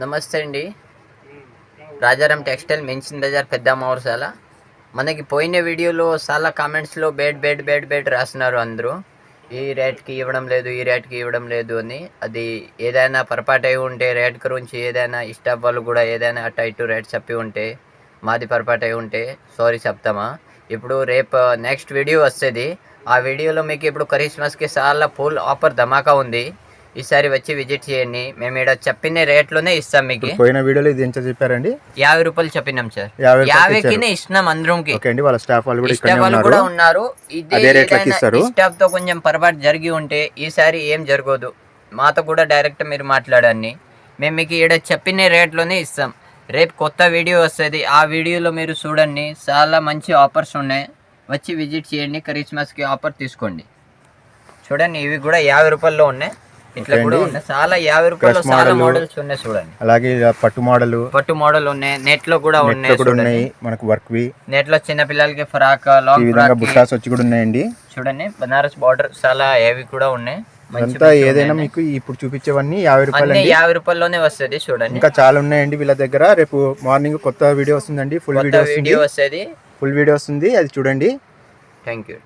నమస్తే అండి. Rajaram textile mention Bazar పెద్ద మౌర్సాల. మనకి పోయిన వీడియోలో చాలా కామెంట్స్లో బెడ్ రాస్తున్నారు అందరూ. ఈ రేట్కి ఇవ్వడం లేదు అని. అది ఏదైనా పొరపాటు అయి ఉంటే రేట్ గురించి ఏదైనా స్టాఫ్ వాళ్ళు కూడా ఏదైనా అటు ఇటు రేట్ చెప్పి ఉంటే మాది పొరపాటు అయి ఉంటే సారీ చెప్తామా. ఇప్పుడు రేపు నెక్స్ట్ వీడియో వస్తుంది. ఆ వీడియోలో మీకు ఇప్పుడు క్రిస్మస్కి చాలా ఫుల్ ఆఫర్ ధమాకా ఉంది. ఈసారి వచ్చి విజిట్ చేయండి. మేము ఇక్కడ చెప్పిన రేట్లోనే ఇస్తాం మీకు. పోయిన వీడియోలో ఇది ఎంత చెప్పారండి? 50 రూపాయలు చెప్పినాం సార్. 50కి ఇస్తున్నాం అందరంకి. ఓకే అండి, వాళ్ళ స్టాఫ్ వాళ్ళు కూడా ఉన్నారు. ఇదే స్టాఫ్ తో కొంచెం పొరపాటు జరిగి ఉంటే ఈసారి ఏం జరగదు. మాతో కూడా డైరెక్ట్ మీరు మాట్లాడండి. మేము మీకు ఇక్కడ చెప్పిన రేట్లోనే ఇస్తాం. రేపు కొత్త వీడియో వస్తుంది. ఆ వీడియోలో మీరు చూడండి. చాలా మంచి ఆఫర్స్ ఉన్నాయి. వచ్చి విజిట్ చేయండి. క్రిస్మస్కి ఆఫర్ తీసుకోండి. చూడండి, ఇవి కూడా 50 రూపాయల్లో ఉన్నాయి. ఇట్లా కూడా ఉన్నాయి. చాలా 50 రూపాయలు చాలా మోడల్స్ ఉన్నాయి చూడండి. అలాగే పట్టు మోడల్ ఉన్నాయి. నెట్ లో కూడా ఉన్నాయి. మనకు వర్క్ వి నెట్ లో చిన్న పిల్లలకి ఫ్రాక్ లాంగ్ ఫ్రాక్ బుట్టాస్ వచ్చి కూడా ఉన్నాయండి. చూడండి, బనారస్ బార్డర్ చాలా హెవీ కూడా ఉన్నాయి. అంతా ఏదైనా మీకు ఇప్పుడు చూపించేవన్నీ 50 రూపాయలు, 50 రూపాయలోనే వస్తుంది. చూడండి, ఇంకా చాలా ఉన్నాయండి వీళ్ళ దగ్గర. రేపు మార్నింగ్ కొత్త వీడియో వస్తుందండి. ఫుల్ వీడియో వస్తుంది. అది చూడండి. Thank you.